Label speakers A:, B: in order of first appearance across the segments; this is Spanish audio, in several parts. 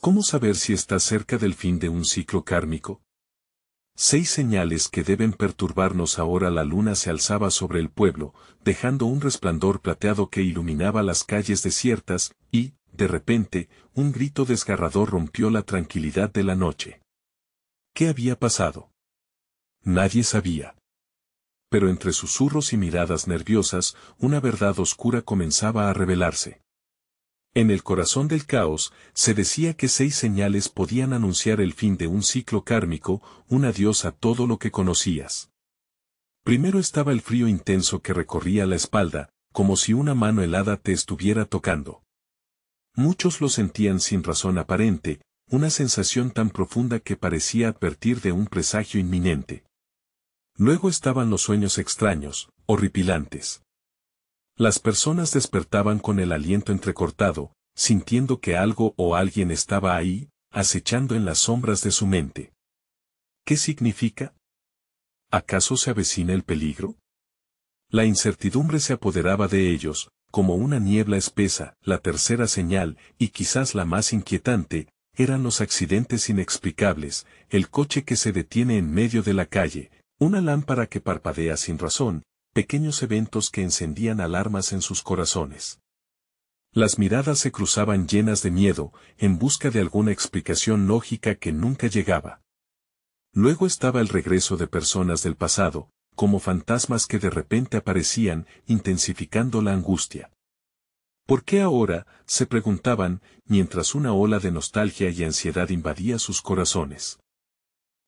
A: ¿Cómo saber si está cerca del fin de un ciclo kármico? 6 señales que deben perturbarnos. Ahora la luna se alzaba sobre el pueblo, dejando un resplandor plateado que iluminaba las calles desiertas, y, de repente, un grito desgarrador rompió la tranquilidad de la noche. ¿Qué había pasado? Nadie sabía. Pero entre susurros y miradas nerviosas, una verdad oscura comenzaba a revelarse. En el corazón del caos, se decía que 6 señales podían anunciar el fin de un ciclo kármico, un adiós a todo lo que conocías. Primero estaba el frío intenso que recorría la espalda, como si una mano helada te estuviera tocando. Muchos lo sentían sin razón aparente, una sensación tan profunda que parecía advertir de un presagio inminente. Luego estaban los sueños extraños, horripilantes. Las personas despertaban con el aliento entrecortado, sintiendo que algo o alguien estaba ahí, acechando en las sombras de su mente. ¿Qué significa? ¿Acaso se avecina el peligro? La incertidumbre se apoderaba de ellos, como una niebla espesa. La tercera señal, y quizás la más inquietante, eran los accidentes inexplicables, el coche que se detiene en medio de la calle, una lámpara que parpadea sin razón, pequeños eventos que encendían alarmas en sus corazones. Las miradas se cruzaban llenas de miedo, en busca de alguna explicación lógica que nunca llegaba. Luego estaba el regreso de personas del pasado, como fantasmas que de repente aparecían, intensificando la angustia. ¿Por qué ahora?, se preguntaban, mientras una ola de nostalgia y ansiedad invadía sus corazones.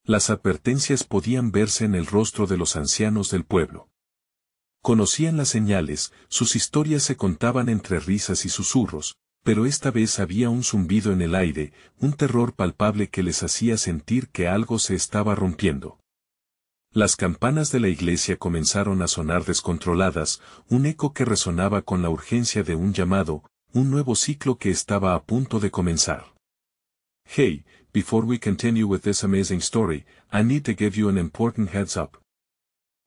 A: Las advertencias podían verse en el rostro de los ancianos del pueblo. Conocían las señales, sus historias se contaban entre risas y susurros, pero esta vez había un zumbido en el aire, un terror palpable que les hacía sentir que algo se estaba rompiendo. Las campanas de la iglesia comenzaron a sonar descontroladas, un eco que resonaba con la urgencia de un llamado, un nuevo ciclo que estaba a punto de comenzar. Hey, before we continue with this amazing story, I need to give you an important heads up.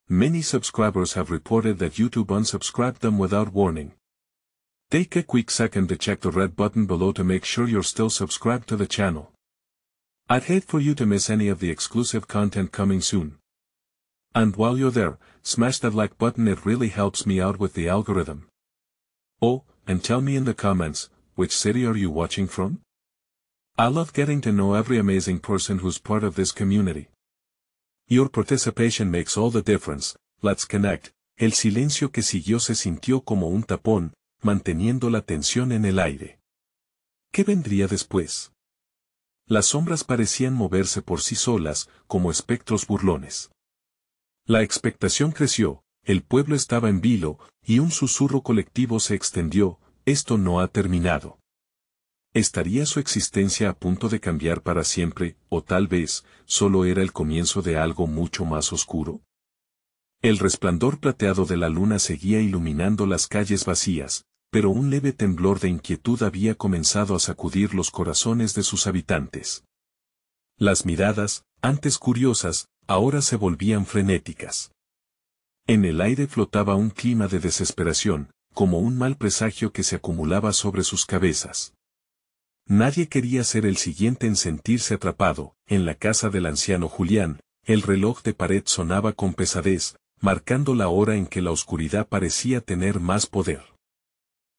A: Many subscribers have reported that YouTube unsubscribed them without warning. Take a quick second to check the red button below to make sure you're still subscribed to the channel. I'd hate for you to miss any of the exclusive content coming soon. And while you're there, smash that like button, it really helps me out with the algorithm. Oh, and tell me in the comments, which city are you watching from? I love getting to know every amazing person who's part of this community. Your participation makes all the difference. Let's connect. El silencio que siguió se sintió como un tapón, manteniendo la tensión en el aire. ¿Qué vendría después? Las sombras parecían moverse por sí solas, como espectros burlones. La expectación creció, el pueblo estaba en vilo, y un susurro colectivo se extendió: esto no ha terminado. ¿Estaría su existencia a punto de cambiar para siempre, o tal vez, solo era el comienzo de algo mucho más oscuro? El resplandor plateado de la luna seguía iluminando las calles vacías, pero un leve temblor de inquietud había comenzado a sacudir los corazones de sus habitantes. Las miradas, antes curiosas, ahora se volvían frenéticas. En el aire flotaba un clima de desesperación, como un mal presagio que se acumulaba sobre sus cabezas. Nadie quería ser el siguiente en sentirse atrapado. En la casa del anciano Julián, el reloj de pared sonaba con pesadez, marcando la hora en que la oscuridad parecía tener más poder.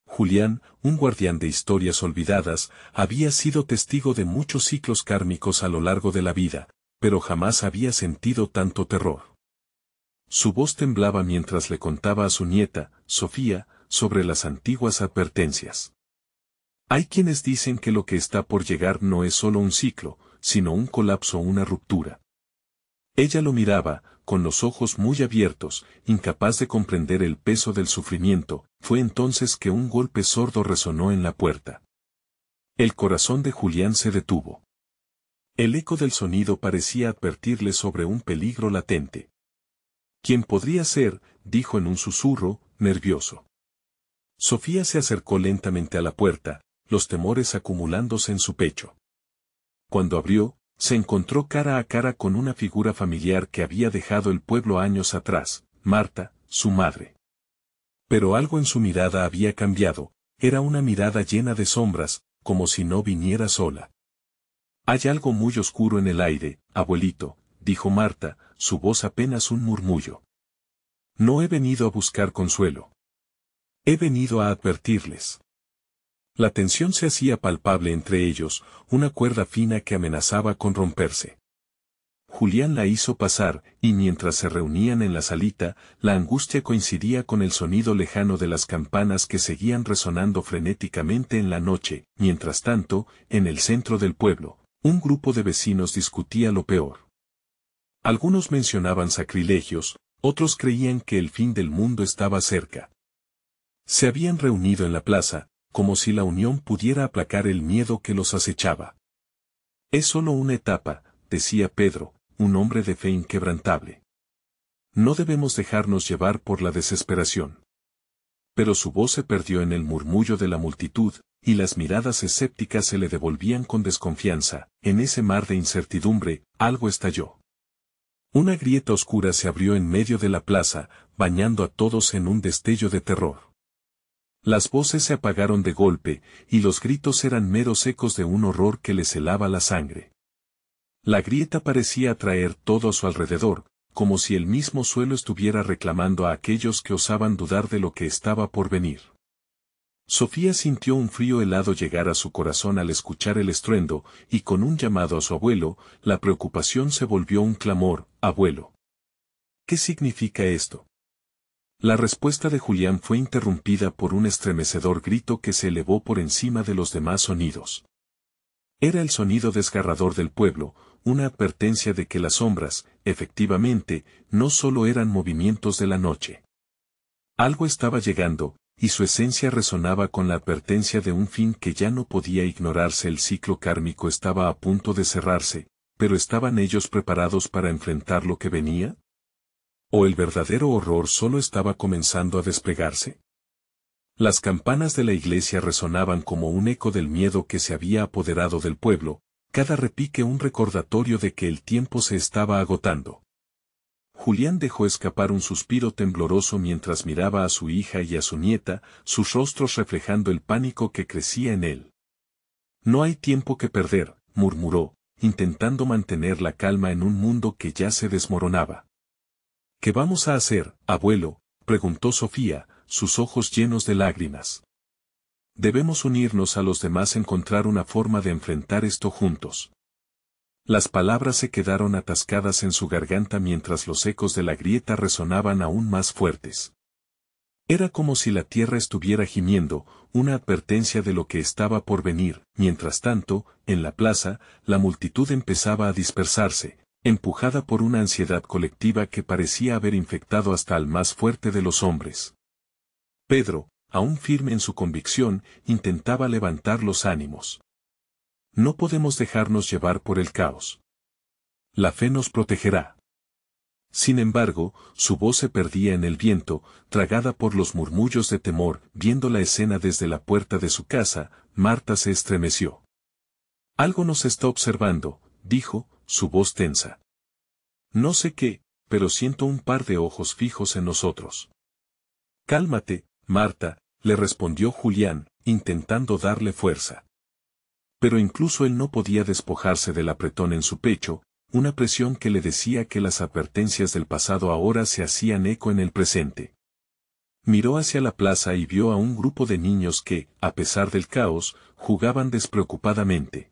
A: Julián, un guardián de historias olvidadas, había sido testigo de muchos ciclos kármicos a lo largo de la vida, pero jamás había sentido tanto terror. Su voz temblaba mientras le contaba a su nieta, Sofía, sobre las antiguas advertencias. Hay quienes dicen que lo que está por llegar no es solo un ciclo, sino un colapso o una ruptura. Ella lo miraba, con los ojos muy abiertos, incapaz de comprender el peso del sufrimiento. Fue entonces que un golpe sordo resonó en la puerta. El corazón de Julián se detuvo. El eco del sonido parecía advertirle sobre un peligro latente. ¿Quién podría ser?, dijo en un susurro, nervioso. Sofía se acercó lentamente a la puerta, los temores acumulándose en su pecho. Cuando abrió, se encontró cara a cara con una figura familiar que había dejado el pueblo años atrás, Marta, su madre. Pero algo en su mirada había cambiado, era una mirada llena de sombras, como si no viniera sola. Hay algo muy oscuro en el aire, abuelito, dijo Marta, su voz apenas un murmullo. No he venido a buscar consuelo. He venido a advertirles. La tensión se hacía palpable entre ellos, una cuerda fina que amenazaba con romperse. Julián la hizo pasar, y mientras se reunían en la salita, la angustia coincidía con el sonido lejano de las campanas que seguían resonando frenéticamente en la noche. Mientras tanto, en el centro del pueblo, un grupo de vecinos discutía lo peor. Algunos mencionaban sacrilegios, otros creían que el fin del mundo estaba cerca. Se habían reunido en la plaza, como si la unión pudiera aplacar el miedo que los acechaba. Es solo una etapa, decía Pedro, un hombre de fe inquebrantable. No debemos dejarnos llevar por la desesperación. Pero su voz se perdió en el murmullo de la multitud, y las miradas escépticas se le devolvían con desconfianza. En ese mar de incertidumbre, algo estalló. Una grieta oscura se abrió en medio de la plaza, bañando a todos en un destello de terror. Las voces se apagaron de golpe, y los gritos eran meros ecos de un horror que les helaba la sangre. La grieta parecía atraer todo a su alrededor, como si el mismo suelo estuviera reclamando a aquellos que osaban dudar de lo que estaba por venir. Sofía sintió un frío helado llegar a su corazón al escuchar el estruendo, y con un llamado a su abuelo, la preocupación se volvió un clamor: «Abuelo». ¿Qué significa esto? La respuesta de Julián fue interrumpida por un estremecedor grito que se elevó por encima de los demás sonidos. Era el sonido desgarrador del pueblo, una advertencia de que las sombras, efectivamente, no solo eran movimientos de la noche. Algo estaba llegando, y su esencia resonaba con la advertencia de un fin que ya no podía ignorarse. El ciclo kármico estaba a punto de cerrarse, pero ¿estaban ellos preparados para enfrentar lo que venía? ¿O el verdadero horror solo estaba comenzando a desplegarse? Las campanas de la iglesia resonaban como un eco del miedo que se había apoderado del pueblo, cada repique un recordatorio de que el tiempo se estaba agotando. Julián dejó escapar un suspiro tembloroso mientras miraba a su hija y a su nieta, sus rostros reflejando el pánico que crecía en él. «No hay tiempo que perder», murmuró, intentando mantener la calma en un mundo que ya se desmoronaba. «¿Qué vamos a hacer, abuelo?», preguntó Sofía, sus ojos llenos de lágrimas. «Debemos unirnos a los demás, encontrar una forma de enfrentar esto juntos». Las palabras se quedaron atascadas en su garganta mientras los ecos de la grieta resonaban aún más fuertes. Era como si la tierra estuviera gimiendo, una advertencia de lo que estaba por venir. Mientras tanto, en la plaza, la multitud empezaba a dispersarse, empujada por una ansiedad colectiva que parecía haber infectado hasta al más fuerte de los hombres. Pedro, aún firme en su convicción, intentaba levantar los ánimos. «No podemos dejarnos llevar por el caos. La fe nos protegerá». Sin embargo, su voz se perdía en el viento, tragada por los murmullos de temor. Viendo la escena desde la puerta de su casa, Marta se estremeció. «Algo nos está observando», dijo, su voz tensa. «No sé qué, pero siento un par de ojos fijos en nosotros». «Cálmate, Marta», le respondió Julián, intentando darle fuerza. Pero incluso él no podía despojarse del apretón en su pecho, una presión que le decía que las advertencias del pasado ahora se hacían eco en el presente. Miró hacia la plaza y vio a un grupo de niños que, a pesar del caos, jugaban despreocupadamente.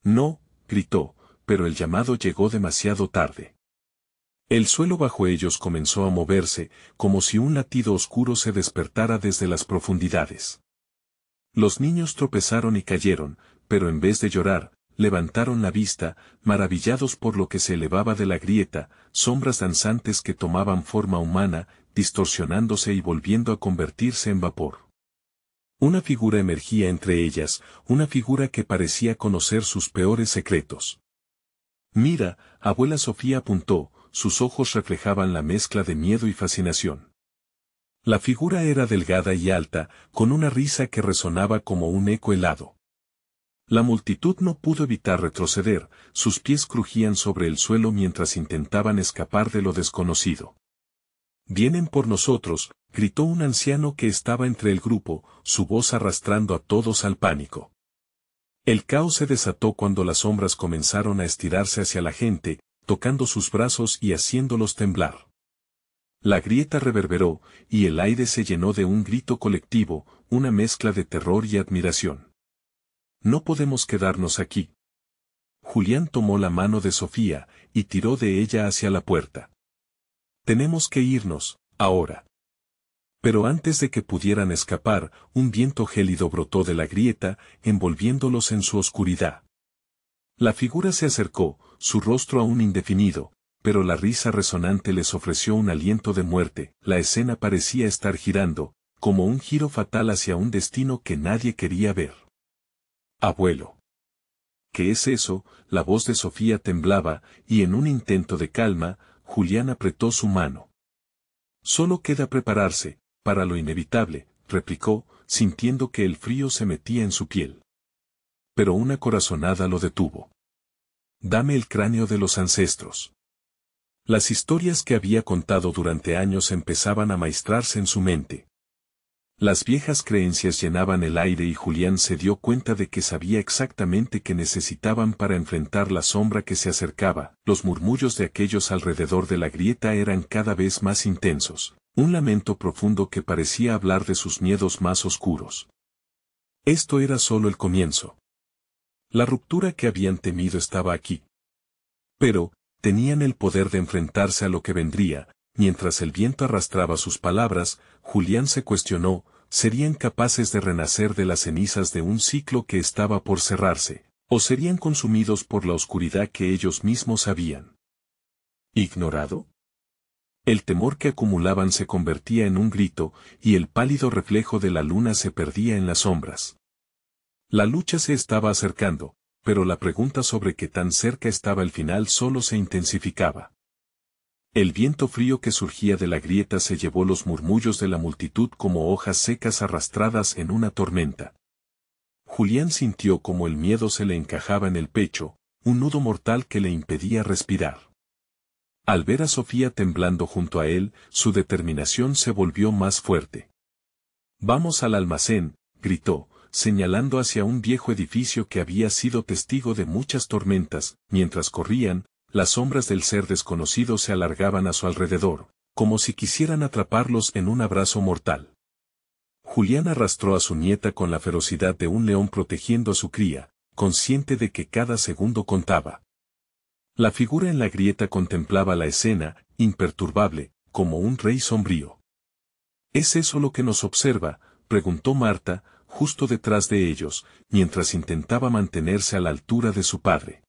A: «No», gritó, pero el llamado llegó demasiado tarde. El suelo bajo ellos comenzó a moverse, como si un latido oscuro se despertara desde las profundidades. Los niños tropezaron y cayeron, pero en vez de llorar, levantaron la vista, maravillados por lo que se elevaba de la grieta, sombras danzantes que tomaban forma humana, distorsionándose y volviendo a convertirse en vapor. Una figura emergía entre ellas, una figura que parecía conocer sus peores secretos. «Mira», abuela Sofía apuntó, sus ojos reflejaban la mezcla de miedo y fascinación. La figura era delgada y alta, con una risa que resonaba como un eco helado. La multitud no pudo evitar retroceder, sus pies crujían sobre el suelo mientras intentaban escapar de lo desconocido. «Vienen por nosotros», gritó un anciano que estaba entre el grupo, su voz arrastrando a todos al pánico. El caos se desató cuando las sombras comenzaron a estirarse hacia la gente, tocando sus brazos y haciéndolos temblar. La grieta reverberó, y el aire se llenó de un grito colectivo, una mezcla de terror y admiración. No podemos quedarnos aquí. Julián tomó la mano de Sofía, y tiró de ella hacia la puerta. Tenemos que irnos, ahora. Pero antes de que pudieran escapar, un viento gélido brotó de la grieta, envolviéndolos en su oscuridad. La figura se acercó, su rostro aún indefinido, pero la risa resonante les ofreció un aliento de muerte. La escena parecía estar girando, como un giro fatal hacia un destino que nadie quería ver. Abuelo. ¿Qué es eso? La voz de Sofía temblaba, y en un intento de calma, Julián apretó su mano. Solo queda prepararse, para lo inevitable, replicó, sintiendo que el frío se metía en su piel. Pero una corazonada lo detuvo. Dame el cráneo de los ancestros. Las historias que había contado durante años empezaban a maestrarse en su mente. Las viejas creencias llenaban el aire y Julián se dio cuenta de que sabía exactamente qué necesitaban para enfrentar la sombra que se acercaba. Los murmullos de aquellos alrededor de la grieta eran cada vez más intensos, un lamento profundo que parecía hablar de sus miedos más oscuros. Esto era solo el comienzo. La ruptura que habían temido estaba aquí. Pero, tenían el poder de enfrentarse a lo que vendría. Mientras el viento arrastraba sus palabras, Julián se cuestionó, ¿serían capaces de renacer de las cenizas de un ciclo que estaba por cerrarse, o serían consumidos por la oscuridad que ellos mismos habían ignorado? El temor que acumulaban se convertía en un grito, y el pálido reflejo de la luna se perdía en las sombras. La lucha se estaba acercando, pero la pregunta sobre qué tan cerca estaba el final solo se intensificaba. El viento frío que surgía de la grieta se llevó los murmullos de la multitud como hojas secas arrastradas en una tormenta. Julián sintió como el miedo se le encajaba en el pecho, un nudo mortal que le impedía respirar. Al ver a Sofía temblando junto a él, su determinación se volvió más fuerte. «Vamos al almacén», gritó, señalando hacia un viejo edificio que había sido testigo de muchas tormentas. Mientras corrían, las sombras del ser desconocido se alargaban a su alrededor, como si quisieran atraparlos en un abrazo mortal. Julián arrastró a su nieta con la ferocidad de un león protegiendo a su cría, consciente de que cada segundo contaba. La figura en la grieta contemplaba la escena, imperturbable, como un rey sombrío. ¿Es eso lo que nos observa?, preguntó Marta, justo detrás de ellos, mientras intentaba mantenerse a la altura de su padre.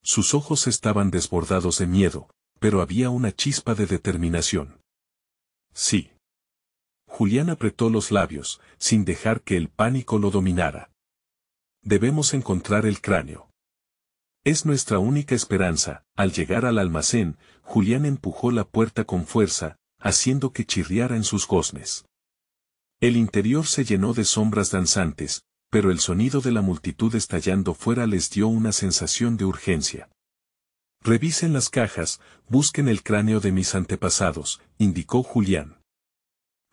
A: Sus ojos estaban desbordados de miedo, pero había una chispa de determinación. Sí. Julián apretó los labios, sin dejar que el pánico lo dominara. Debemos encontrar el cráneo. Es nuestra única esperanza. Al llegar al almacén, Julián empujó la puerta con fuerza, haciendo que chirriara en sus goznes. El interior se llenó de sombras danzantes, pero el sonido de la multitud estallando fuera les dio una sensación de urgencia. Revisen las cajas, busquen el cráneo de mis antepasados, indicó Julián.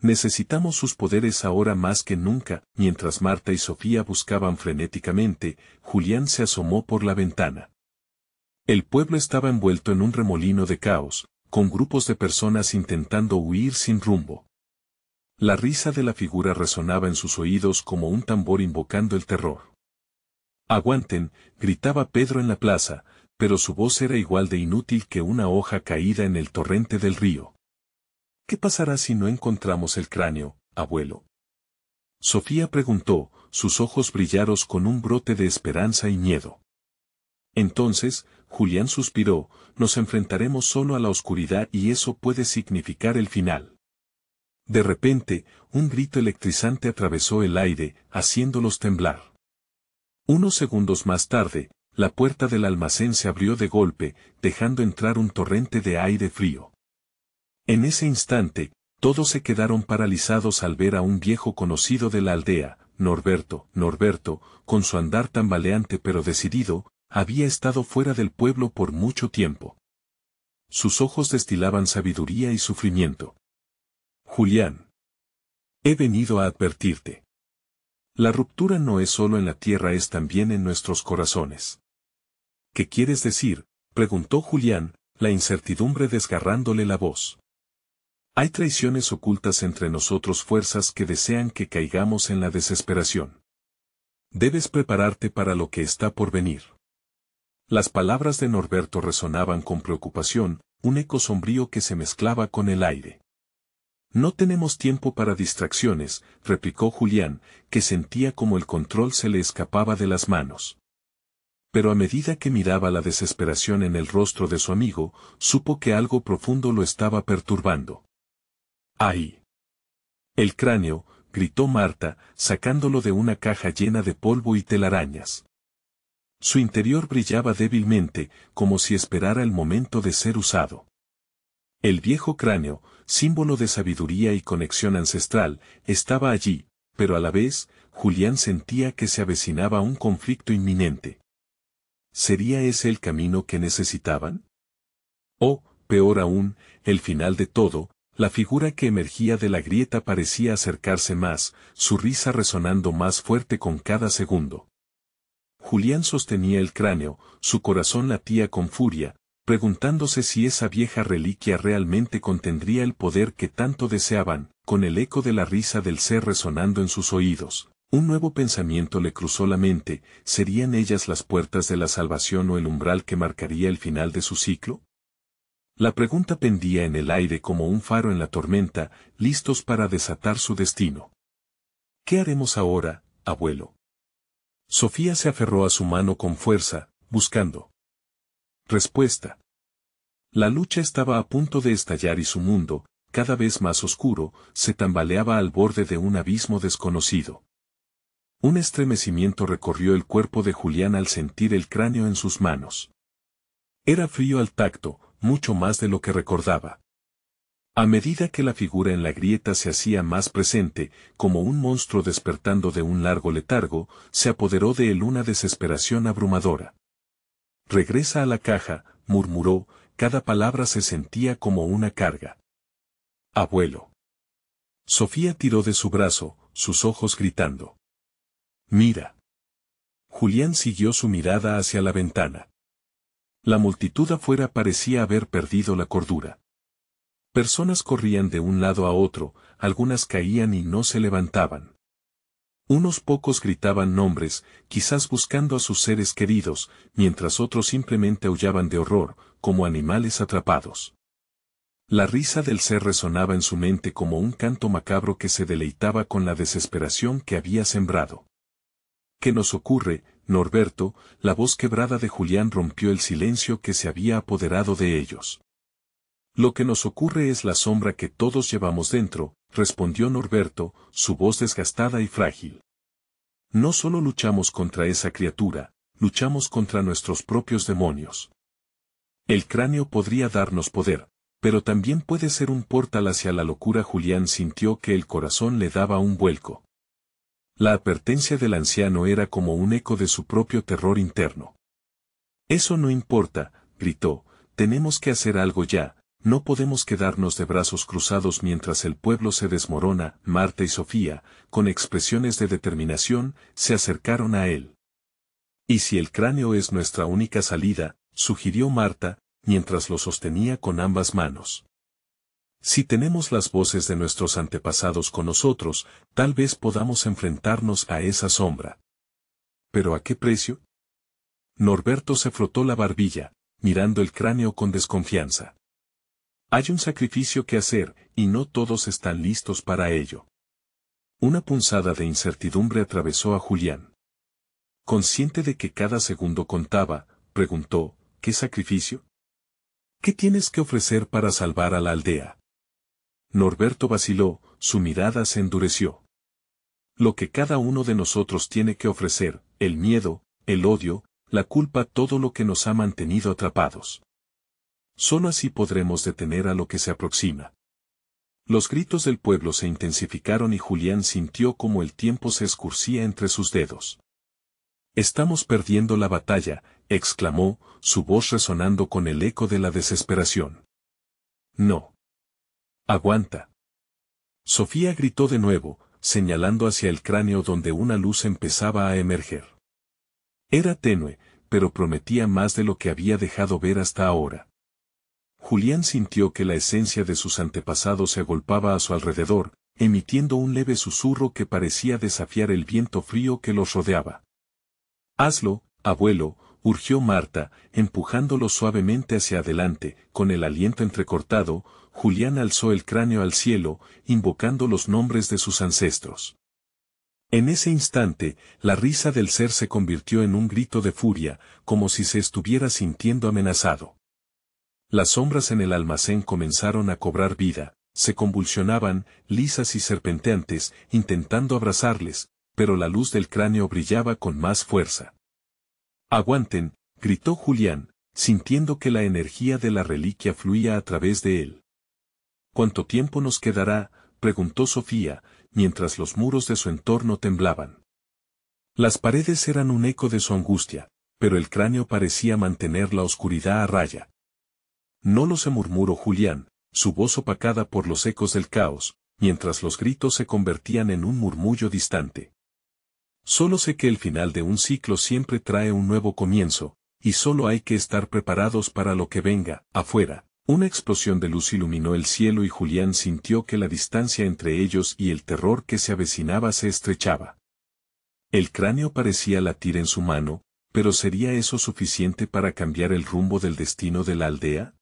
A: Necesitamos sus poderes ahora más que nunca. Mientras Marta y Sofía buscaban frenéticamente, Julián se asomó por la ventana. El pueblo estaba envuelto en un remolino de caos, con grupos de personas intentando huir sin rumbo. La risa de la figura resonaba en sus oídos como un tambor invocando el terror. «Aguanten», gritaba Pedro en la plaza, pero su voz era igual de inútil que una hoja caída en el torrente del río. «¿Qué pasará si no encontramos el cráneo, abuelo?», Sofía preguntó, sus ojos brillaron con un brote de esperanza y miedo. Entonces, Julián suspiró, nos enfrentaremos solo a la oscuridad y eso puede significar el final. De repente, un grito electrizante atravesó el aire, haciéndolos temblar. Unos segundos más tarde, la puerta del almacén se abrió de golpe, dejando entrar un torrente de aire frío. En ese instante, todos se quedaron paralizados al ver a un viejo conocido de la aldea, Norberto. Norberto, con su andar tambaleante pero decidido, había estado fuera del pueblo por mucho tiempo. Sus ojos destilaban sabiduría y sufrimiento. «Julián. He venido a advertirte. La ruptura no es solo en la tierra, es también en nuestros corazones. ¿Qué quieres decir?, preguntó Julián, la incertidumbre desgarrándole la voz. Hay traiciones ocultas entre nosotros, fuerzas que desean que caigamos en la desesperación. Debes prepararte para lo que está por venir. Las palabras de Norberto resonaban con preocupación, un eco sombrío que se mezclaba con el aire. No tenemos tiempo para distracciones, replicó Julián, que sentía como el control se le escapaba de las manos. Pero a medida que miraba la desesperación en el rostro de su amigo, supo que algo profundo lo estaba perturbando. ¡Ay! El cráneo, gritó Marta, sacándolo de una caja llena de polvo y telarañas. Su interior brillaba débilmente, como si esperara el momento de ser usado. El viejo cráneo, símbolo de sabiduría y conexión ancestral, estaba allí, pero a la vez, Julián sentía que se avecinaba un conflicto inminente. ¿Sería ese el camino que necesitaban? O, peor aún, el final de todo, la figura que emergía de la grieta parecía acercarse más, su risa resonando más fuerte con cada segundo. Julián sostenía el cráneo, su corazón latía con furia, preguntándose si esa vieja reliquia realmente contendría el poder que tanto deseaban. Con el eco de la risa del ser resonando en sus oídos, un nuevo pensamiento le cruzó la mente: ¿serían ellas las puertas de la salvación o el umbral que marcaría el final de su ciclo? La pregunta pendía en el aire como un faro en la tormenta, listos para desatar su destino. ¿Qué haremos ahora, abuelo? Sofía se aferró a su mano con fuerza, buscando respuesta. La lucha estaba a punto de estallar y su mundo, cada vez más oscuro, se tambaleaba al borde de un abismo desconocido. Un estremecimiento recorrió el cuerpo de Julián al sentir el cráneo en sus manos. Era frío al tacto, mucho más de lo que recordaba. A medida que la figura en la grieta se hacía más presente, como un monstruo despertando de un largo letargo, se apoderó de él una desesperación abrumadora. Regresa a la caja, murmuró, cada palabra se sentía como una carga. Abuelo. Sofía tiró de su brazo, sus ojos gritando. Mira. Julián siguió su mirada hacia la ventana. La multitud afuera parecía haber perdido la cordura. Personas corrían de un lado a otro, algunas caían y no se levantaban. Unos pocos gritaban nombres, quizás buscando a sus seres queridos, mientras otros simplemente aullaban de horror, como animales atrapados. La risa del ser resonaba en su mente como un canto macabro que se deleitaba con la desesperación que había sembrado. ¿Qué nos ocurre, Norberto? La voz quebrada de Julián rompió el silencio que se había apoderado de ellos. Lo que nos ocurre es la sombra que todos llevamos dentro, respondió Norberto, su voz desgastada y frágil. No solo luchamos contra esa criatura, luchamos contra nuestros propios demonios. El cráneo podría darnos poder, pero también puede ser un portal hacia la locura. Julián sintió que el corazón le daba un vuelco. La advertencia del anciano era como un eco de su propio terror interno. Eso no importa, gritó, tenemos que hacer algo ya. No podemos quedarnos de brazos cruzados mientras el pueblo se desmorona. Marta y Sofía, con expresiones de determinación, se acercaron a él. ¿Y si el cráneo es nuestra única salida?, sugirió Marta, mientras lo sostenía con ambas manos. Si tenemos las voces de nuestros antepasados con nosotros, tal vez podamos enfrentarnos a esa sombra. ¿Pero a qué precio? Norberto se frotó la barbilla, mirando el cráneo con desconfianza. Hay un sacrificio que hacer, y no todos están listos para ello. Una punzada de incertidumbre atravesó a Julián. Consciente de que cada segundo contaba, preguntó, ¿qué sacrificio? ¿Qué tienes que ofrecer para salvar a la aldea? Norberto vaciló, su mirada se endureció. Lo que cada uno de nosotros tiene que ofrecer, el miedo, el odio, la culpa, todo lo que nos ha mantenido atrapados. Solo así podremos detener a lo que se aproxima. Los gritos del pueblo se intensificaron y Julián sintió como el tiempo se escurcía entre sus dedos. Estamos perdiendo la batalla, exclamó, su voz resonando con el eco de la desesperación. No. Aguanta. Sofía gritó de nuevo, señalando hacia el cráneo donde una luz empezaba a emerger. Era tenue, pero prometía más de lo que había dejado ver hasta ahora. Julián sintió que la esencia de sus antepasados se agolpaba a su alrededor, emitiendo un leve susurro que parecía desafiar el viento frío que los rodeaba. «Hazlo, abuelo», urgió Marta, empujándolo suavemente hacia adelante. Con el aliento entrecortado, Julián alzó el cráneo al cielo, invocando los nombres de sus ancestros. En ese instante, la risa del ser se convirtió en un grito de furia, como si se estuviera sintiendo amenazado. Las sombras en el almacén comenzaron a cobrar vida, se convulsionaban, lisas y serpenteantes, intentando abrazarles, pero la luz del cráneo brillaba con más fuerza. «Aguanten», gritó Julián, sintiendo que la energía de la reliquia fluía a través de él. «¿Cuánto tiempo nos quedará?», preguntó Sofía, mientras los muros de su entorno temblaban. Las paredes eran un eco de su angustia, pero el cráneo parecía mantener la oscuridad a raya. «No lo sé», murmuró Julián, su voz opacada por los ecos del caos, mientras los gritos se convertían en un murmullo distante. «Solo sé que el final de un ciclo siempre trae un nuevo comienzo, y solo hay que estar preparados para lo que venga». Afuera, una explosión de luz iluminó el cielo y Julián sintió que la distancia entre ellos y el terror que se avecinaba se estrechaba. El cráneo parecía latir en su mano, pero ¿sería eso suficiente para cambiar el rumbo del destino de la aldea?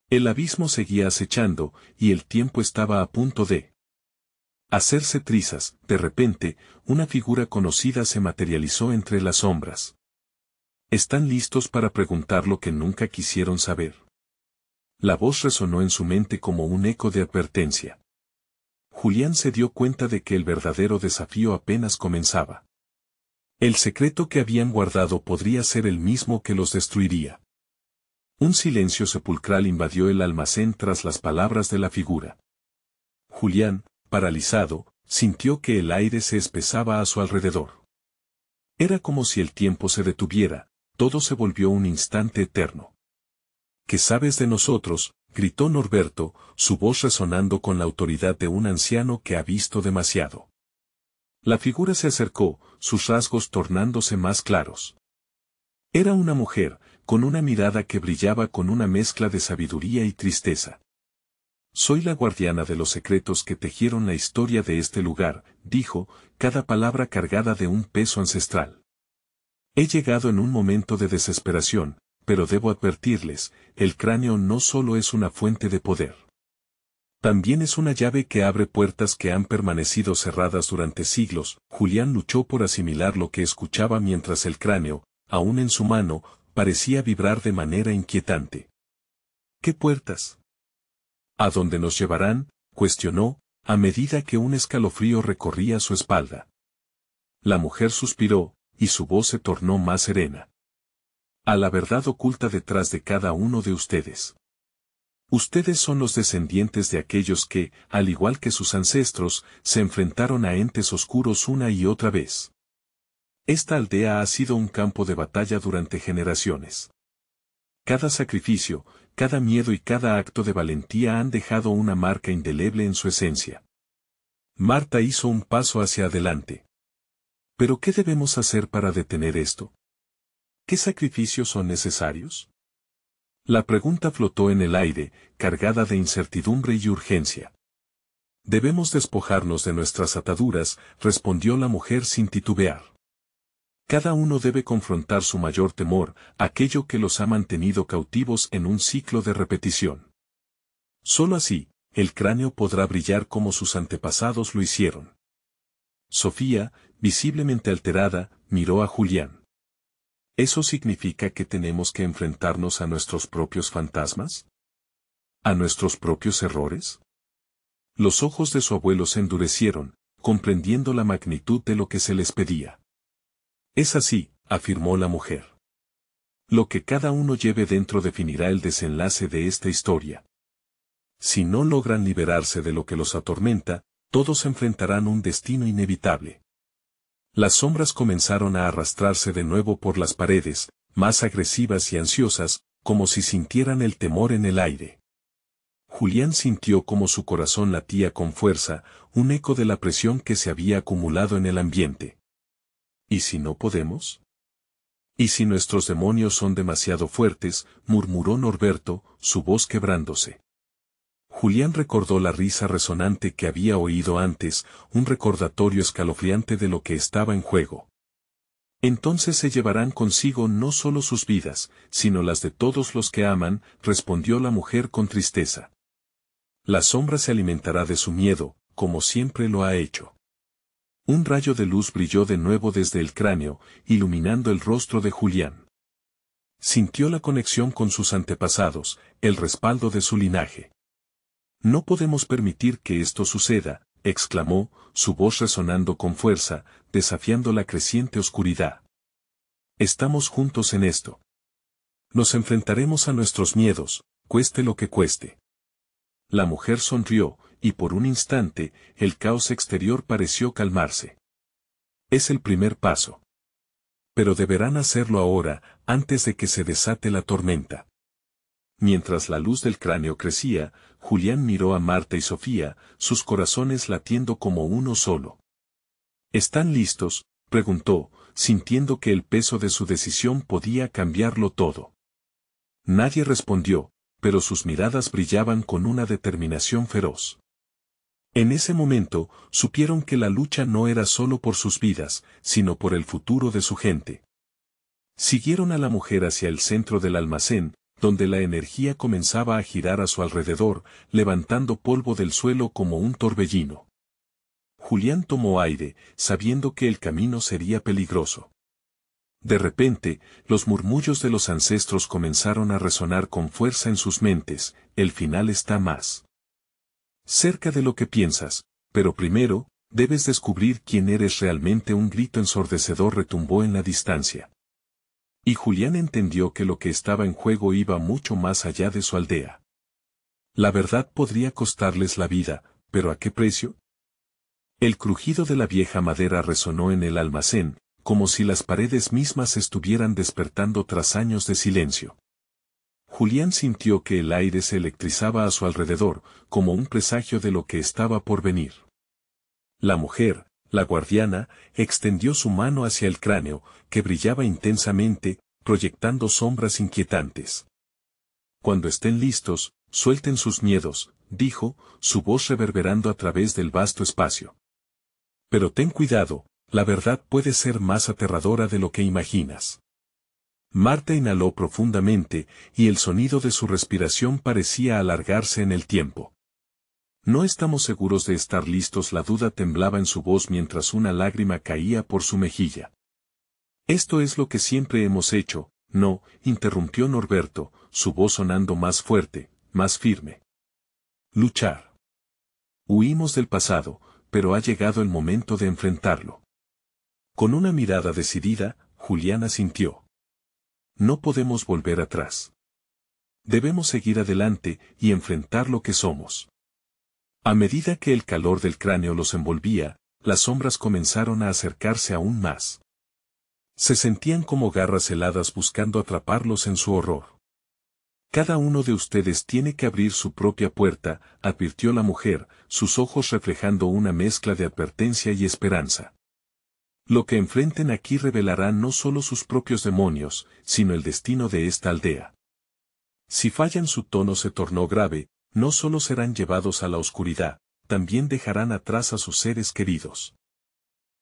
A: El abismo seguía acechando, y el tiempo estaba a punto de hacerse trizas. De repente, una figura conocida se materializó entre las sombras. «¿Están listos para preguntar lo que nunca quisieron saber?». La voz resonó en su mente como un eco de advertencia. Julián se dio cuenta de que el verdadero desafío apenas comenzaba. El secreto que habían guardado podría ser el mismo que los destruiría. Un silencio sepulcral invadió el almacén tras las palabras de la figura. Julián, paralizado, sintió que el aire se espesaba a su alrededor. Era como si el tiempo se detuviera, todo se volvió un instante eterno. «¿Qué sabes de nosotros?», gritó Norberto, su voz resonando con la autoridad de un anciano que ha visto demasiado. La figura se acercó, sus rasgos tornándose más claros. Era una mujer, con una mirada que brillaba con una mezcla de sabiduría y tristeza. «Soy la guardiana de los secretos que tejieron la historia de este lugar», dijo, cada palabra cargada de un peso ancestral. «He llegado en un momento de desesperación, pero debo advertirles, el cráneo no solo es una fuente de poder. También es una llave que abre puertas que han permanecido cerradas durante siglos». Julián luchó por asimilar lo que escuchaba mientras el cráneo, aún en su mano, parecía vibrar de manera inquietante. «¿Qué puertas? ¿A dónde nos llevarán?», cuestionó, a medida que un escalofrío recorría su espalda. La mujer suspiró, y su voz se tornó más serena. «A la verdad oculta detrás de cada uno de ustedes. Ustedes son los descendientes de aquellos que, al igual que sus ancestros, se enfrentaron a entes oscuros una y otra vez. Esta aldea ha sido un campo de batalla durante generaciones. Cada sacrificio, cada miedo y cada acto de valentía han dejado una marca indeleble en su esencia». Marta hizo un paso hacia adelante. «¿Pero qué debemos hacer para detener esto? ¿Qué sacrificios son necesarios?». La pregunta flotó en el aire, cargada de incertidumbre y urgencia. «Debemos despojarnos de nuestras ataduras», respondió la mujer sin titubear. «Cada uno debe confrontar su mayor temor, aquello que los ha mantenido cautivos en un ciclo de repetición. Solo así, el cráneo podrá brillar como sus antepasados lo hicieron». Sofía, visiblemente alterada, miró a Julián. «¿Eso significa que tenemos que enfrentarnos a nuestros propios fantasmas? ¿A nuestros propios errores?». Los ojos de su abuelo se endurecieron, comprendiendo la magnitud de lo que se les pedía. «Es así», afirmó la mujer. «Lo que cada uno lleve dentro definirá el desenlace de esta historia. Si no logran liberarse de lo que los atormenta, todos enfrentarán un destino inevitable». Las sombras comenzaron a arrastrarse de nuevo por las paredes, más agresivas y ansiosas, como si sintieran el temor en el aire. Julián sintió como su corazón latía con fuerza, un eco de la presión que se había acumulado en el ambiente. ¿Y si no podemos? ¿Y si nuestros demonios son demasiado fuertes?, murmuró Norberto, su voz quebrándose. Julián recordó la risa resonante que había oído antes, un recordatorio escalofriante de lo que estaba en juego. Entonces se llevarán consigo no solo sus vidas, sino las de todos los que aman, respondió la mujer con tristeza. La sombra se alimentará de su miedo, como siempre lo ha hecho. Un rayo de luz brilló de nuevo desde el cráneo, iluminando el rostro de Julián. Sintió la conexión con sus antepasados, el respaldo de su linaje. No podemos permitir que esto suceda, exclamó, su voz resonando con fuerza, desafiando la creciente oscuridad. Estamos juntos en esto. Nos enfrentaremos a nuestros miedos, cueste lo que cueste. La mujer sonrió, y por un instante, el caos exterior pareció calmarse. Es el primer paso. Pero deberán hacerlo ahora, antes de que se desate la tormenta. Mientras la luz del cráneo crecía, Julián miró a Marta y Sofía, sus corazones latiendo como uno solo. ¿Están listos?, preguntó, sintiendo que el peso de su decisión podía cambiarlo todo. Nadie respondió, pero sus miradas brillaban con una determinación feroz. En ese momento, supieron que la lucha no era solo por sus vidas, sino por el futuro de su gente. Siguieron a la mujer hacia el centro del almacén, donde la energía comenzaba a girar a su alrededor, levantando polvo del suelo como un torbellino. Julián tomó aire, sabiendo que el camino sería peligroso. De repente, los murmullos de los ancestros comenzaron a resonar con fuerza en sus mentes, el final está más cerca de lo que piensas, pero primero, debes descubrir quién eres realmente. Un grito ensordecedor retumbó en la distancia. Y Julián entendió que lo que estaba en juego iba mucho más allá de su aldea. La verdad podría costarles la vida, pero ¿a qué precio? El crujido de la vieja madera resonó en el almacén, como si las paredes mismas estuvieran despertando tras años de silencio. Julián sintió que el aire se electrizaba a su alrededor, como un presagio de lo que estaba por venir. La mujer, la guardiana, extendió su mano hacia el cráneo, que brillaba intensamente, proyectando sombras inquietantes. Cuando estén listos, suelten sus miedos, dijo, su voz reverberando a través del vasto espacio. Pero ten cuidado, la verdad puede ser más aterradora de lo que imaginas. Marta inhaló profundamente, y el sonido de su respiración parecía alargarse en el tiempo. No estamos seguros de estar listos. La duda temblaba en su voz mientras una lágrima caía por su mejilla. Esto es lo que siempre hemos hecho, no, interrumpió Norberto, su voz sonando más fuerte, más firme. Luchar. Huimos del pasado, pero ha llegado el momento de enfrentarlo. Con una mirada decidida, Julián asintió. No podemos volver atrás. Debemos seguir adelante y enfrentar lo que somos. A medida que el calor del cráneo los envolvía, las sombras comenzaron a acercarse aún más. Se sentían como garras heladas buscando atraparlos en su horror. Cada uno de ustedes tiene que abrir su propia puerta, advirtió la mujer, sus ojos reflejando una mezcla de advertencia y esperanza. Lo que enfrenten aquí revelará no solo sus propios demonios, sino el destino de esta aldea. Si fallan, su tono se tornó grave, no solo serán llevados a la oscuridad, también dejarán atrás a sus seres queridos.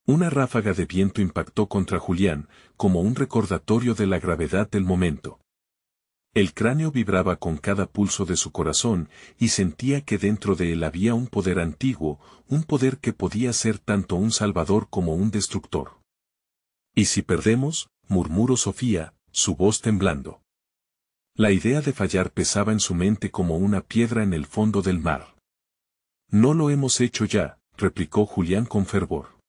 A: Una ráfaga de viento impactó contra Julián, como un recordatorio de la gravedad del momento. El cráneo vibraba con cada pulso de su corazón, y sentía que dentro de él había un poder antiguo, un poder que podía ser tanto un salvador como un destructor. ¿Y si perdemos?, murmuró Sofía, su voz temblando. La idea de fallar pesaba en su mente como una piedra en el fondo del mar. No lo hemos hecho ya, replicó Julián con fervor.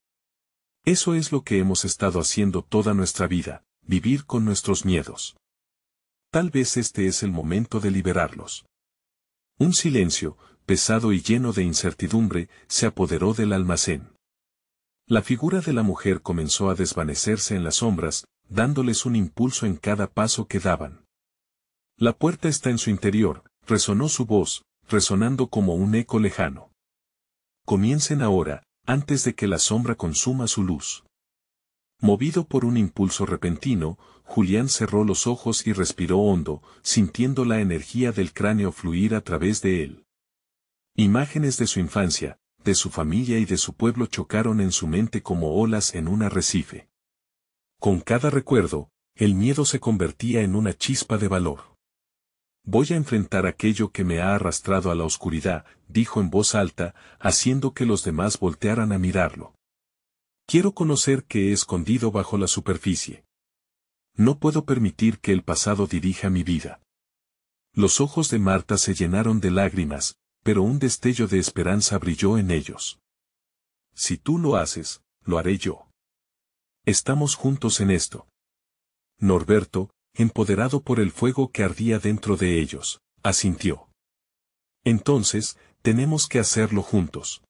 A: Eso es lo que hemos estado haciendo toda nuestra vida, vivir con nuestros miedos. Tal vez este es el momento de liberarlos. Un silencio, pesado y lleno de incertidumbre, se apoderó del almacén. La figura de la mujer comenzó a desvanecerse en las sombras, dándoles un impulso en cada paso que daban. La puerta está en su interior, resonó su voz, resonando como un eco lejano. Comiencen ahora, antes de que la sombra consuma su luz. Movido por un impulso repentino, Julián cerró los ojos y respiró hondo, sintiendo la energía del cráneo fluir a través de él. Imágenes de su infancia, de su familia y de su pueblo chocaron en su mente como olas en un arrecife. Con cada recuerdo, el miedo se convertía en una chispa de valor. Voy a enfrentar aquello que me ha arrastrado a la oscuridad, dijo en voz alta, haciendo que los demás voltearan a mirarlo. Quiero conocer qué he escondido bajo la superficie. No puedo permitir que el pasado dirija mi vida. Los ojos de Marta se llenaron de lágrimas, pero un destello de esperanza brilló en ellos. Si tú lo haces, lo haré yo. Estamos juntos en esto. Norberto, empoderado por el fuego que ardía dentro de ellos, asintió. Entonces, tenemos que hacerlo juntos.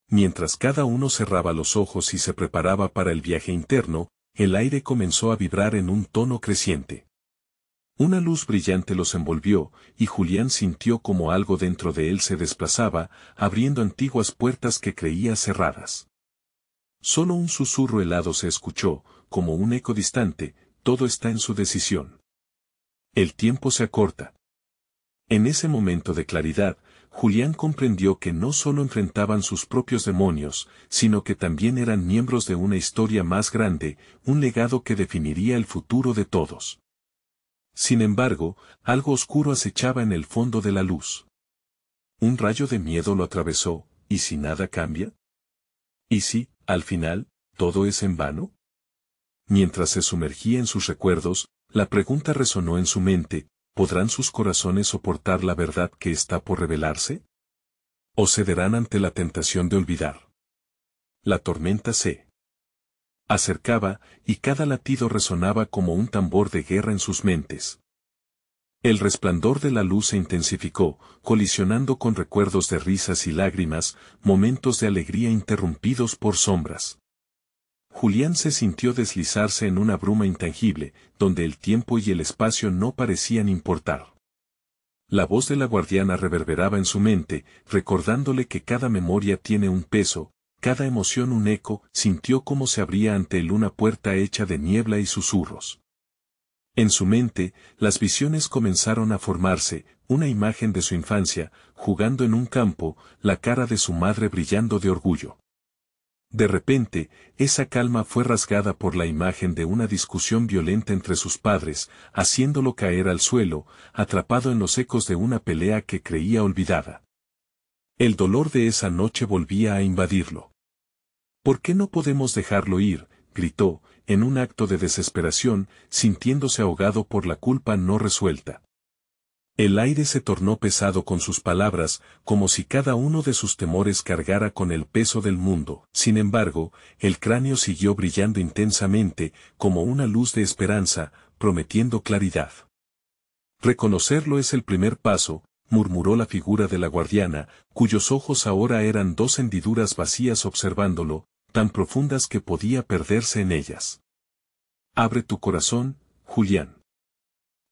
A: Mientras cada uno cerraba los ojos y se preparaba para el viaje interno, el aire comenzó a vibrar en un tono creciente. Una luz brillante los envolvió, y Julián sintió como algo dentro de él se desplazaba, abriendo antiguas puertas que creía cerradas. Solo un susurro helado se escuchó, como un eco distante: todo está en su decisión. El tiempo se acorta. En ese momento de claridad, Julián comprendió que no solo enfrentaban sus propios demonios, sino que también eran miembros de una historia más grande, un legado que definiría el futuro de todos. Sin embargo, algo oscuro acechaba en el fondo de la luz. Un rayo de miedo lo atravesó. ¿Y si nada cambia? ¿Y si, al final, todo es en vano? Mientras se sumergía en sus recuerdos, la pregunta resonó en su mente: ¿podrán sus corazones soportar la verdad que está por revelarse? ¿O cederán ante la tentación de olvidar? La tormenta se acercaba, y cada latido resonaba como un tambor de guerra en sus mentes. El resplandor de la luz se intensificó, colisionando con recuerdos de risas y lágrimas, momentos de alegría interrumpidos por sombras. Julián se sintió deslizarse en una bruma intangible, donde el tiempo y el espacio no parecían importar. La voz de la guardiana reverberaba en su mente, recordándole que cada memoria tiene un peso, cada emoción un eco. Sintió cómo se abría ante él una puerta hecha de niebla y susurros. En su mente, las visiones comenzaron a formarse: una imagen de su infancia, jugando en un campo, la cara de su madre brillando de orgullo. De repente, esa calma fue rasgada por la imagen de una discusión violenta entre sus padres, haciéndolo caer al suelo, atrapado en los ecos de una pelea que creía olvidada. El dolor de esa noche volvía a invadirlo. ¿Por qué no podemos dejarlo ir?, gritó, en un acto de desesperación, sintiéndose ahogado por la culpa no resuelta. El aire se tornó pesado con sus palabras, como si cada uno de sus temores cargara con el peso del mundo. Sin embargo, el cráneo siguió brillando intensamente, como una luz de esperanza, prometiendo claridad. Reconocerlo es el primer paso, murmuró la figura de la guardiana, cuyos ojos ahora eran dos hendiduras vacías observándolo, tan profundas que podía perderse en ellas. Abre tu corazón, Julián.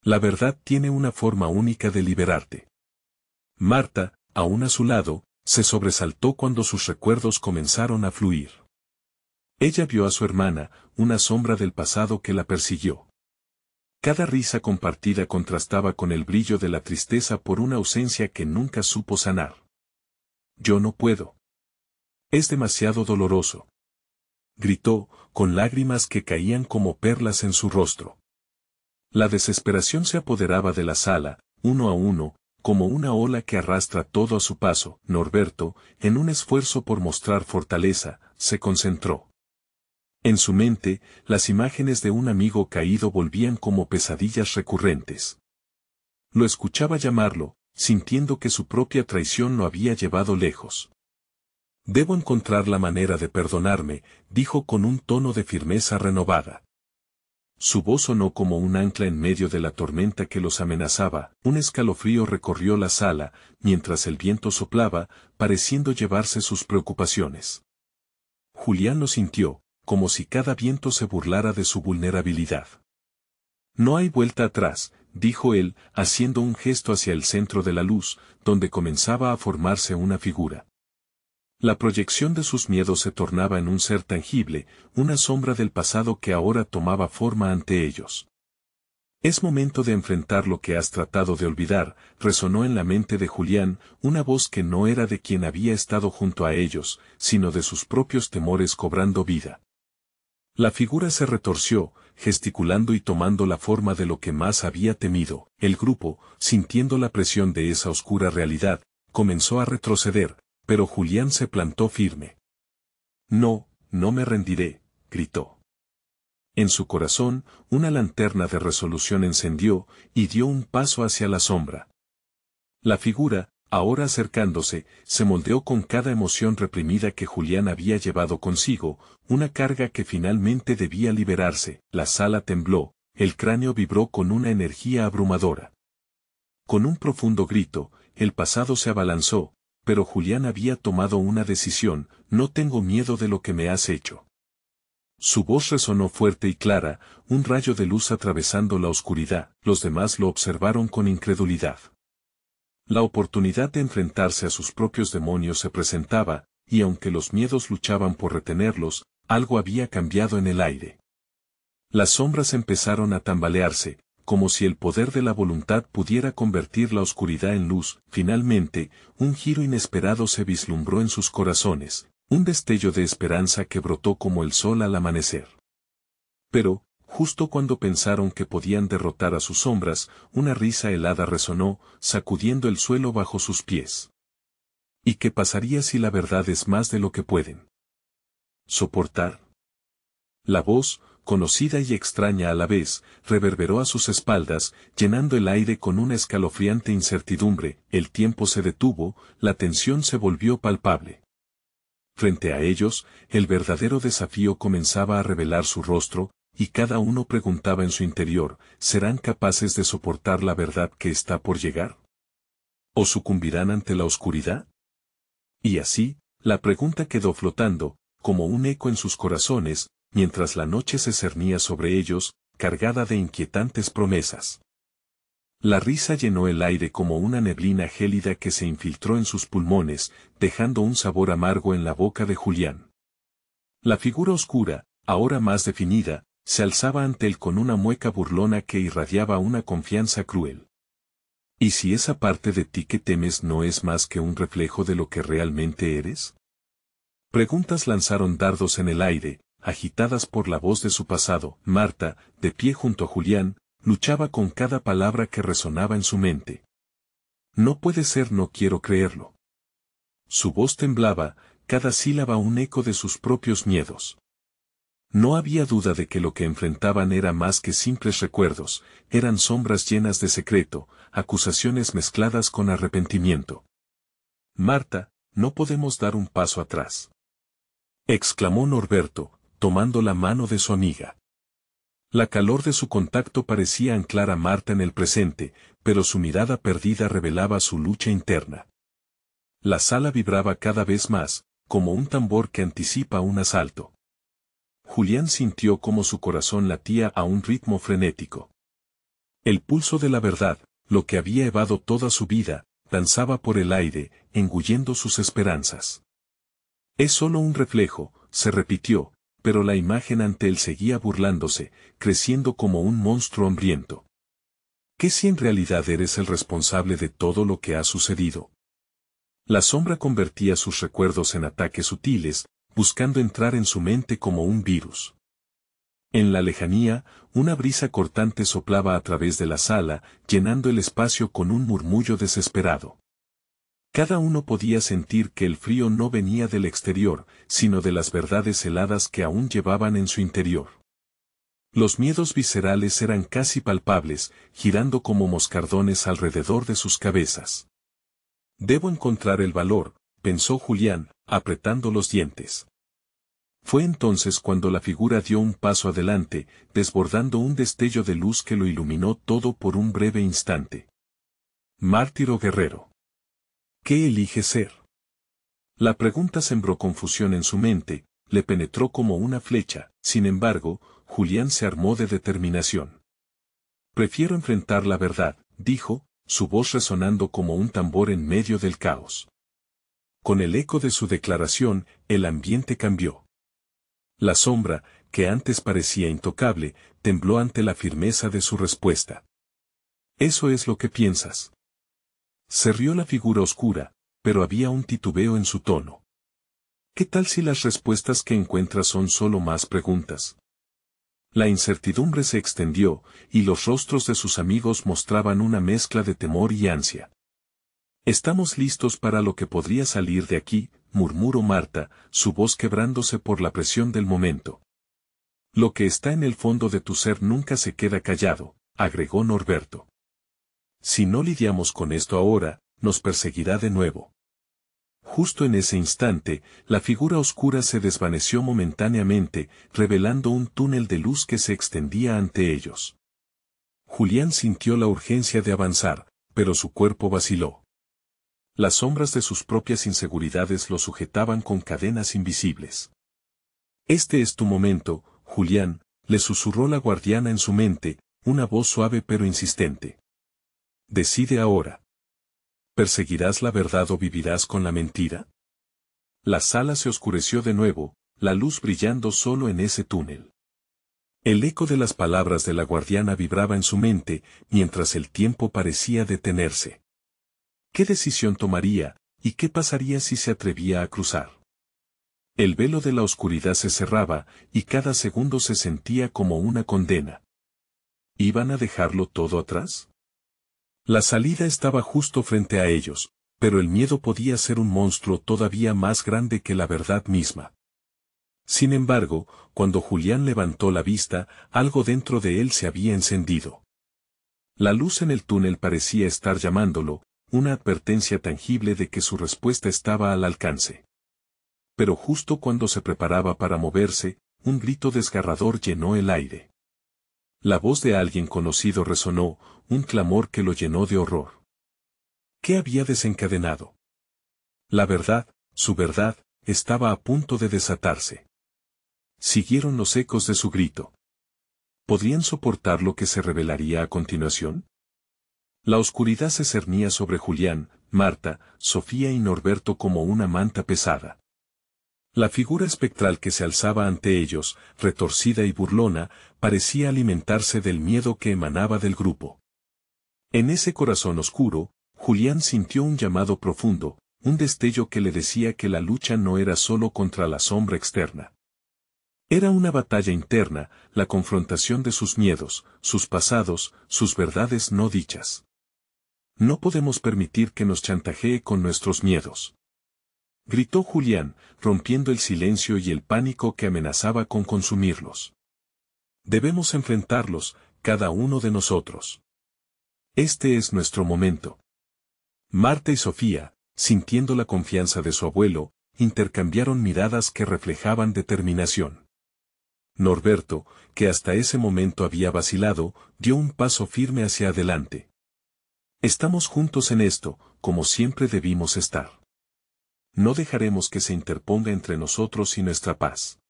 A: La verdad tiene una forma única de liberarte. Marta, aún a su lado, se sobresaltó cuando sus recuerdos comenzaron a fluir. Ella vio a su hermana, una sombra del pasado que la persiguió. Cada risa compartida contrastaba con el brillo de la tristeza por una ausencia que nunca supo sanar. Yo no puedo. Es demasiado doloroso. Gritó, con lágrimas que caían como perlas en su rostro. La desesperación se apoderaba de la sala, uno a uno, como una ola que arrastra todo a su paso. Norberto, en un esfuerzo por mostrar fortaleza, se concentró. En su mente, las imágenes de un amigo caído volvían como pesadillas recurrentes. Lo escuchaba llamarlo, sintiendo que su propia traición lo había llevado lejos. Debo encontrar la manera de perdonarme, dijo con un tono de firmeza renovada. Su voz sonó como un ancla en medio de la tormenta que los amenazaba. Un escalofrío recorrió la sala, mientras el viento soplaba, pareciendo llevarse sus preocupaciones. Julián lo sintió, como si cada viento se burlara de su vulnerabilidad. No hay vuelta atrás, dijo él, haciendo un gesto hacia el centro de la luz, donde comenzaba a formarse una figura. La proyección de sus miedos se tornaba en un ser tangible, una sombra del pasado que ahora tomaba forma ante ellos. Es momento de enfrentar lo que has tratado de olvidar, resonó en la mente de Julián, una voz que no era de quien había estado junto a ellos, sino de sus propios temores cobrando vida. La figura se retorció, gesticulando y tomando la forma de lo que más había temido. El grupo, sintiendo la presión de esa oscura realidad, comenzó a retroceder, pero Julián se plantó firme. No, no me rendiré, gritó. En su corazón, una linterna de resolución encendió, y dio un paso hacia la sombra. La figura, ahora acercándose, se moldeó con cada emoción reprimida que Julián había llevado consigo, una carga que finalmente debía liberarse. La sala tembló, el cráneo vibró con una energía abrumadora. Con un profundo grito, el pasado se abalanzó, pero Julián había tomado una decisión: no tengo miedo de lo que me has hecho. Su voz resonó fuerte y clara, un rayo de luz atravesando la oscuridad. Los demás lo observaron con incredulidad. La oportunidad de enfrentarse a sus propios demonios se presentaba, y aunque los miedos luchaban por retenerlos, algo había cambiado en el aire. Las sombras empezaron a tambalearse, como si el poder de la voluntad pudiera convertir la oscuridad en luz. Finalmente, un giro inesperado se vislumbró en sus corazones. Un destello de esperanza que brotó como el sol al amanecer. Pero, justo cuando pensaron que podían derrotar a sus sombras, una risa helada resonó, sacudiendo el suelo bajo sus pies. ¿Y qué pasaría si la verdad es más de lo que pueden soportar? La voz, conocida y extraña a la vez, reverberó a sus espaldas, llenando el aire con una escalofriante incertidumbre. El tiempo se detuvo, la tensión se volvió palpable. Frente a ellos, el verdadero desafío comenzaba a revelar su rostro, y cada uno preguntaba en su interior: ¿serán capaces de soportar la verdad que está por llegar? ¿O sucumbirán ante la oscuridad? Y así, la pregunta quedó flotando, como un eco en sus corazones, mientras la noche se cernía sobre ellos, cargada de inquietantes promesas. La risa llenó el aire como una neblina gélida que se infiltró en sus pulmones, dejando un sabor amargo en la boca de Julián. La figura oscura, ahora más definida, se alzaba ante él con una mueca burlona que irradiaba una confianza cruel. ¿Y si esa parte de ti que temes no es más que un reflejo de lo que realmente eres? Preguntas lanzaron dardos en el aire, agitadas por la voz de su pasado. Marta, de pie junto a Julián, luchaba con cada palabra que resonaba en su mente. No puede ser, no quiero creerlo. Su voz temblaba, cada sílaba un eco de sus propios miedos. No había duda de que lo que enfrentaban era más que simples recuerdos, eran sombras llenas de secreto, acusaciones mezcladas con arrepentimiento. Marta, no podemos dar un paso atrás, exclamó Norberto, tomando la mano de su amiga. La calor de su contacto parecía anclar a Marta en el presente, pero su mirada perdida revelaba su lucha interna. La sala vibraba cada vez más, como un tambor que anticipa un asalto. Julián sintió cómo su corazón latía a un ritmo frenético. El pulso de la verdad, lo que había evado toda su vida, danzaba por el aire, engullendo sus esperanzas. Es solo un reflejo, se repitió, pero la imagen ante él seguía burlándose, creciendo como un monstruo hambriento. ¿Qué si en realidad eres el responsable de todo lo que ha sucedido? La sombra convertía sus recuerdos en ataques sutiles, buscando entrar en su mente como un virus. En la lejanía, una brisa cortante soplaba a través de la sala, llenando el espacio con un murmullo desesperado. Cada uno podía sentir que el frío no venía del exterior, sino de las verdades heladas que aún llevaban en su interior. Los miedos viscerales eran casi palpables, girando como moscardones alrededor de sus cabezas. Debo encontrar el valor, pensó Julián, apretando los dientes. Fue entonces cuando la figura dio un paso adelante, desbordando un destello de luz que lo iluminó todo por un breve instante. Mártir o guerrero. ¿Qué elige ser? La pregunta sembró confusión en su mente, le penetró como una flecha. Sin embargo, Julián se armó de determinación. Prefiero enfrentar la verdad, dijo, su voz resonando como un tambor en medio del caos. Con el eco de su declaración, el ambiente cambió. La sombra, que antes parecía intocable, tembló ante la firmeza de su respuesta. «¿Eso es lo que piensas?». Se rió la figura oscura, pero había un titubeo en su tono. «¿Qué tal si las respuestas que encuentras son solo más preguntas?». La incertidumbre se extendió, y los rostros de sus amigos mostraban una mezcla de temor y ansia. «Estamos listos para lo que podría salir de aquí», murmuró Marta, su voz quebrándose por la presión del momento. «Lo que está en el fondo de tu ser nunca se queda callado», agregó Norberto. «Si no lidiamos con esto ahora, nos perseguirá de nuevo». Justo en ese instante, la figura oscura se desvaneció momentáneamente, revelando un túnel de luz que se extendía ante ellos. Julián sintió la urgencia de avanzar, pero su cuerpo vaciló. Las sombras de sus propias inseguridades lo sujetaban con cadenas invisibles. «Este es tu momento, Julián», le susurró la guardiana en su mente, una voz suave pero insistente. «Decide ahora. ¿Perseguirás la verdad o vivirás con la mentira?». La sala se oscureció de nuevo, la luz brillando solo en ese túnel. El eco de las palabras de la guardiana vibraba en su mente, mientras el tiempo parecía detenerse. ¿Qué decisión tomaría, y qué pasaría si se atrevía a cruzar? El velo de la oscuridad se cerraba, y cada segundo se sentía como una condena. ¿Iban a dejarlo todo atrás? La salida estaba justo frente a ellos, pero el miedo podía ser un monstruo todavía más grande que la verdad misma. Sin embargo, cuando Julián levantó la vista, algo dentro de él se había encendido. La luz en el túnel parecía estar llamándolo, una advertencia tangible de que su respuesta estaba al alcance. Pero justo cuando se preparaba para moverse, un grito desgarrador llenó el aire. La voz de alguien conocido resonó, un clamor que lo llenó de horror. ¿Qué había desencadenado? La verdad, su verdad, estaba a punto de desatarse. Siguieron los ecos de su grito. ¿Podrían soportar lo que se revelaría a continuación? La oscuridad se cernía sobre Julián, Marta, Sofía y Norberto como una manta pesada. La figura espectral que se alzaba ante ellos, retorcida y burlona, parecía alimentarse del miedo que emanaba del grupo. En ese corazón oscuro, Julián sintió un llamado profundo, un destello que le decía que la lucha no era solo contra la sombra externa. Era una batalla interna, la confrontación de sus miedos, sus pasados, sus verdades no dichas. No podemos permitir que nos chantajee con nuestros miedos. Gritó Julián, rompiendo el silencio y el pánico que amenazaba con consumirlos. Debemos enfrentarlos, cada uno de nosotros. Este es nuestro momento. Marta y Sofía, sintiendo la confianza de su abuelo, intercambiaron miradas que reflejaban determinación. Norberto, que hasta ese momento había vacilado, dio un paso firme hacia adelante. Estamos juntos en esto, como siempre debimos estar. No dejaremos que se interponga entre nosotros y nuestra paz.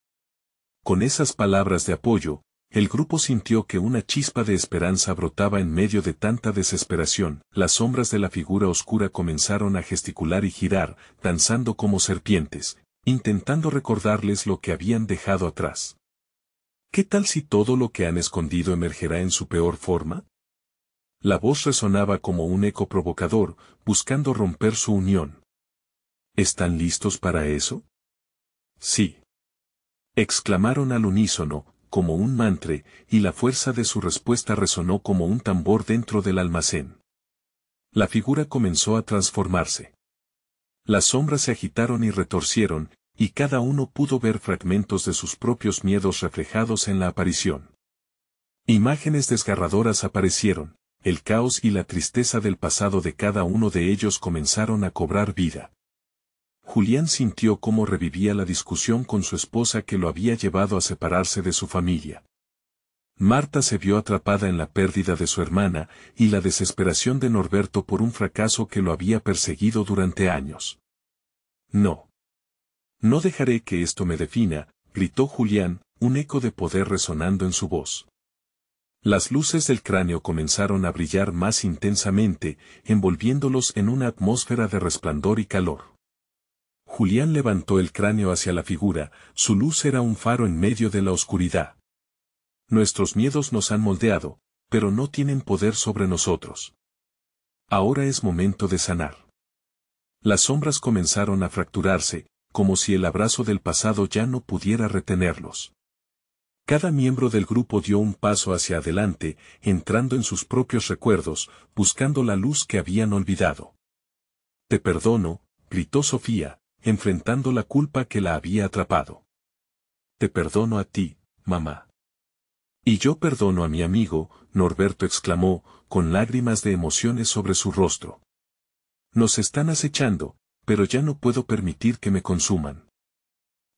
A: Con esas palabras de apoyo, el grupo sintió que una chispa de esperanza brotaba en medio de tanta desesperación. Las sombras de la figura oscura comenzaron a gesticular y girar, danzando como serpientes, intentando recordarles lo que habían dejado atrás. ¿Qué tal si todo lo que han escondido emergerá en su peor forma? La voz resonaba como un eco provocador, buscando romper su unión. ¿Están listos para eso? Sí. Exclamaron al unísono, como un mantra, y la fuerza de su respuesta resonó como un tambor dentro del almacén. La figura comenzó a transformarse. Las sombras se agitaron y retorcieron, y cada uno pudo ver fragmentos de sus propios miedos reflejados en la aparición. Imágenes desgarradoras aparecieron, el caos y la tristeza del pasado de cada uno de ellos comenzaron a cobrar vida. Julián sintió cómo revivía la discusión con su esposa que lo había llevado a separarse de su familia. Marta se vio atrapada en la pérdida de su hermana y la desesperación de Norberto por un fracaso que lo había perseguido durante años. No. No dejaré que esto me defina, gritó Julián, un eco de poder resonando en su voz. Las luces del cráneo comenzaron a brillar más intensamente, envolviéndolos en una atmósfera de resplandor y calor. Julián levantó el cráneo hacia la figura, su luz era un faro en medio de la oscuridad. Nuestros miedos nos han moldeado, pero no tienen poder sobre nosotros. Ahora es momento de sanar. Las sombras comenzaron a fracturarse, como si el abrazo del pasado ya no pudiera retenerlos. Cada miembro del grupo dio un paso hacia adelante, entrando en sus propios recuerdos, buscando la luz que habían olvidado. «Te perdono», gritó Sofía, enfrentando la culpa que la había atrapado. «Te perdono a ti, mamá». «Y yo perdono a mi amigo», Norberto exclamó, con lágrimas de emociones sobre su rostro. «Nos están acechando, pero ya no puedo permitir que me consuman».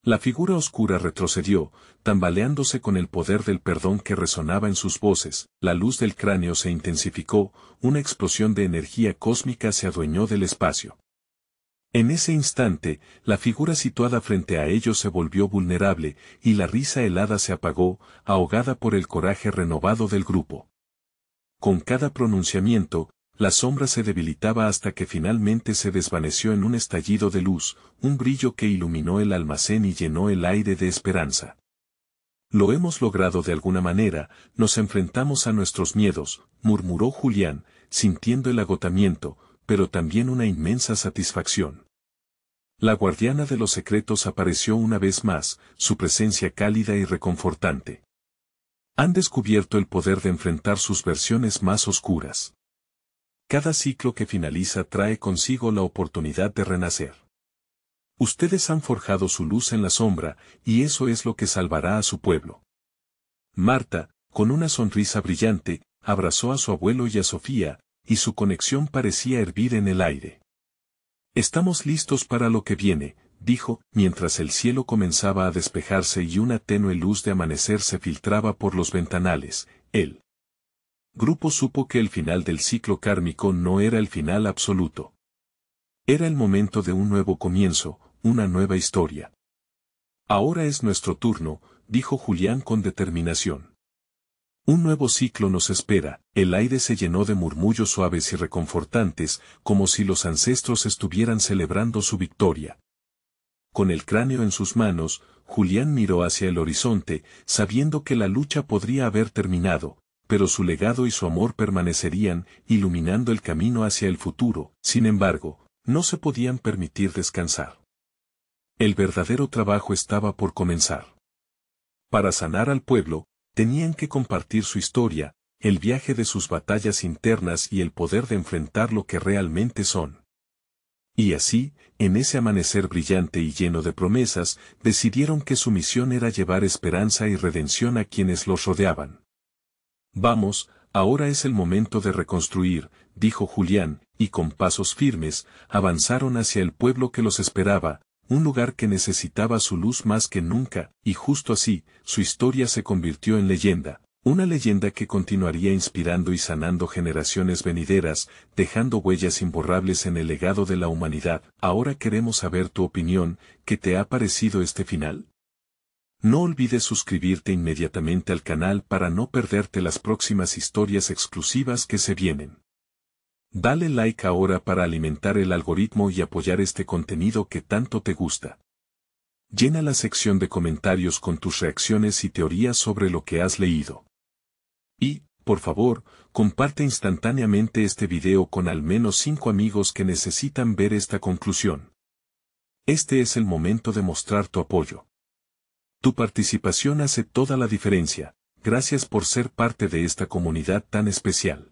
A: La figura oscura retrocedió, tambaleándose con el poder del perdón que resonaba en sus voces, la luz del cráneo se intensificó, una explosión de energía cósmica se adueñó del espacio. En ese instante, la figura situada frente a ellos se volvió vulnerable, y la risa helada se apagó, ahogada por el coraje renovado del grupo. Con cada pronunciamiento, la sombra se debilitaba hasta que finalmente se desvaneció en un estallido de luz, un brillo que iluminó el almacén y llenó el aire de esperanza. «Lo hemos logrado de alguna manera, nos enfrentamos a nuestros miedos», murmuró Julián, sintiendo el agotamiento, pero también una inmensa satisfacción. La guardiana de los secretos apareció una vez más, su presencia cálida y reconfortante. Han descubierto el poder de enfrentar sus versiones más oscuras. Cada ciclo que finaliza trae consigo la oportunidad de renacer. Ustedes han forjado su luz en la sombra, y eso es lo que salvará a su pueblo. Marta, con una sonrisa brillante, abrazó a su abuelo y a Sofía, y su conexión parecía hervir en el aire. «Estamos listos para lo que viene», dijo, mientras el cielo comenzaba a despejarse y una tenue luz de amanecer se filtraba por los ventanales. El grupo supo que el final del ciclo kármico no era el final absoluto. Era el momento de un nuevo comienzo, una nueva historia. «Ahora es nuestro turno», dijo Julián con determinación. «Un nuevo ciclo nos espera». El aire se llenó de murmullos suaves y reconfortantes, como si los ancestros estuvieran celebrando su victoria. Con el cráneo en sus manos, Julián miró hacia el horizonte, sabiendo que la lucha podría haber terminado, pero su legado y su amor permanecerían, iluminando el camino hacia el futuro. Sin embargo, no se podían permitir descansar. El verdadero trabajo estaba por comenzar. Para sanar al pueblo, tenían que compartir su historia, el viaje de sus batallas internas y el poder de enfrentar lo que realmente son. Y así, en ese amanecer brillante y lleno de promesas, decidieron que su misión era llevar esperanza y redención a quienes los rodeaban. «Vamos, ahora es el momento de reconstruir», dijo Julián, y con pasos firmes, avanzaron hacia el pueblo que los esperaba, un lugar que necesitaba su luz más que nunca, y justo así, su historia se convirtió en leyenda, una leyenda que continuaría inspirando y sanando generaciones venideras, dejando huellas imborrables en el legado de la humanidad. Ahora queremos saber tu opinión, ¿qué te ha parecido este final? No olvides suscribirte inmediatamente al canal para no perderte las próximas historias exclusivas que se vienen. Dale like ahora para alimentar el algoritmo y apoyar este contenido que tanto te gusta. Llena la sección de comentarios con tus reacciones y teorías sobre lo que has leído. Y, por favor, comparte instantáneamente este video con al menos 5 amigos que necesitan ver esta conclusión. Este es el momento de mostrar tu apoyo. Tu participación hace toda la diferencia. Gracias por ser parte de esta comunidad tan especial.